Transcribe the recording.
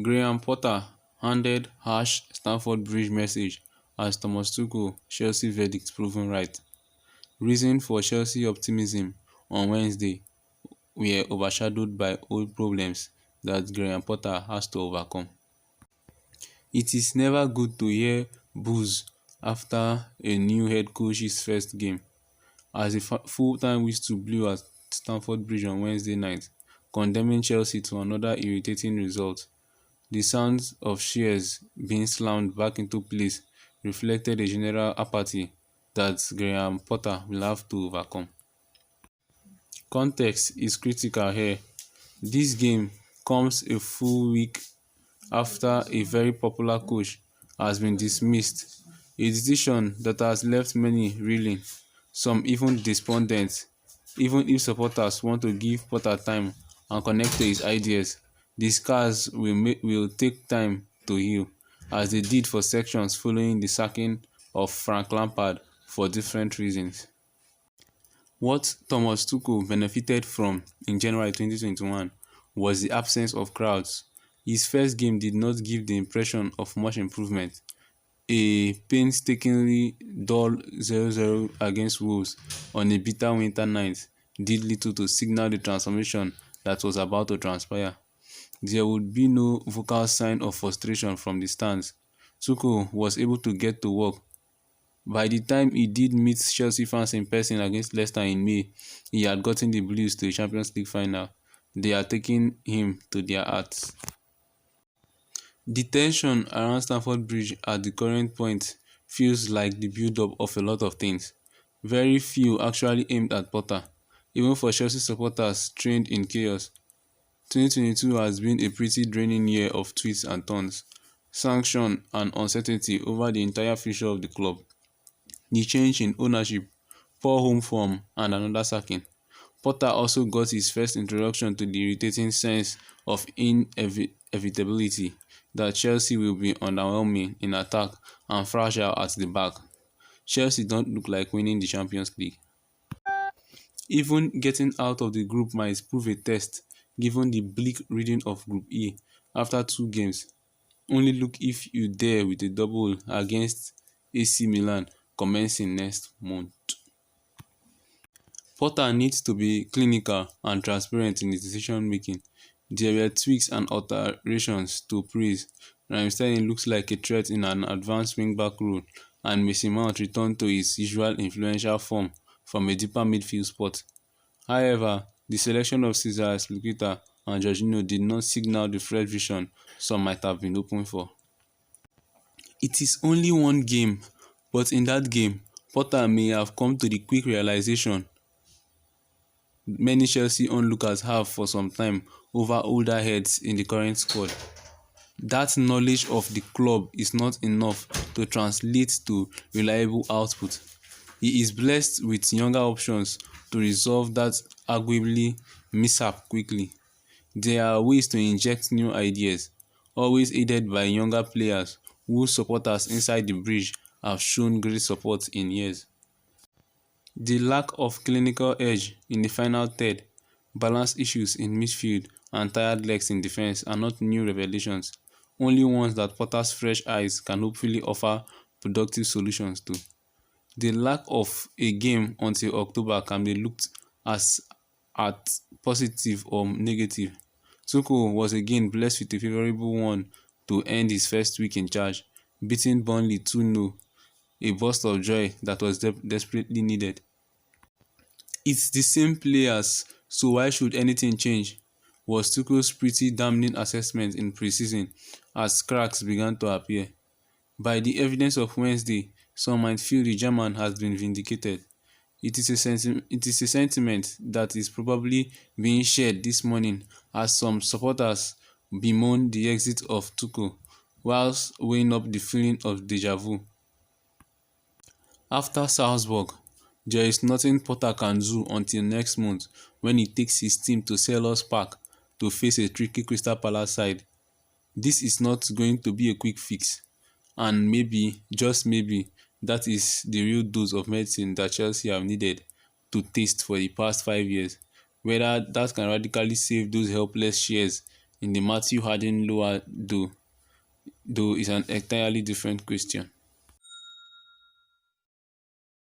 Graham Potter handed harsh Stamford Bridge message as Thomas Tuchel Chelsea verdict proven right. Reason for Chelsea optimism on Wednesday were overshadowed by old problems that Graham Potter has to overcome. It is never good to hear boos after a new head coach's first game, as a full-time whistle blew at Stamford Bridge on Wednesday night, condemning Chelsea to another irritating result. The sounds of chairs being slammed back into place reflected a general apathy that Graham Potter will have to overcome. Context is critical here. This game comes a full week after a very popular coach has been dismissed, a decision that has left many reeling, some even despondent. Even if supporters want to give Potter time and connect to his ideas, the scars will take time to heal, as they did for sections following the sacking of Frank Lampard for different reasons. What Thomas Tuchel benefited from in January 2021 was the absence of crowds. His first game did not give the impression of much improvement. A painstakingly dull 0-0 against Wolves on a bitter winter night did little to signal the transformation that was about to transpire. There would be no vocal sign of frustration from the stands. Tuchel was able to get to work. By the time he did meet Chelsea fans in person against Leicester in May, he had gotten the Blues to the Champions League final. They are taking him to their hearts. The tension around Stamford Bridge at the current point feels like the build-up of a lot of things. Very few actually aimed at Potter, even for Chelsea supporters trained in chaos. 2022 has been a pretty draining year of twists and turns, sanction and uncertainty over the entire future of the club. The change in ownership, poor home form and another sacking. Potter also got his first introduction to the irritating sense of inevitability that Chelsea will be underwhelming in attack and fragile at the back. Chelsea don't look like winning the Champions League. Even getting out of the group might prove a test given the bleak reading of Group E after 2 games. Only look if you dare with a double against AC Milan commencing next month. Potter needs to be clinical and transparent in his decision making. There were tweaks and alterations to praise. Raheem Sterling looks like a threat in an advanced wing-back role, and Mason Mount returned to his usual influential form from a deeper midfield spot. However, the selection of Cesar Azpilicueta and Jorginho did not signal the fresh vision some might have been hoping for. It is only one game, but in that game, Potter may have come to the quick realization many Chelsea onlookers have for some time over older heads in the current squad. That knowledge of the club is not enough to translate to reliable output. He is blessed with younger options to resolve that arguably mishap quickly. There are ways to inject new ideas, always aided by younger players whose supporters inside the bridge have shown great support in years. The lack of clinical edge in the final third, balance issues in midfield and tired legs in defence are not new revelations, only ones that Potter's fresh eyes can hopefully offer productive solutions to. The lack of a game until October can be looked as at positive or negative. Tuchel was again blessed with a favourable one to end his first week in charge, beating Burnley 2-0, a burst of joy that was desperately needed. It's the same players, so why should anything change? Was Tuchel's pretty damning assessment in pre-season as cracks began to appear. By the evidence of Wednesday, some might feel the German has been vindicated. It is a sentiment that is probably being shared this morning as some supporters bemoan the exit of Tuchel, whilst weighing up the feeling of déjà vu. After Salzburg, there is nothing Potter can do until next month when he takes his team to Selhurst Park to face a tricky Crystal Palace side. This is not going to be a quick fix, and maybe, just maybe, that is the real dose of medicine that Chelsea have needed to taste for the past 5 years. Whether that can radically save those helpless shares in the Matthew Harden lower though is an entirely different question.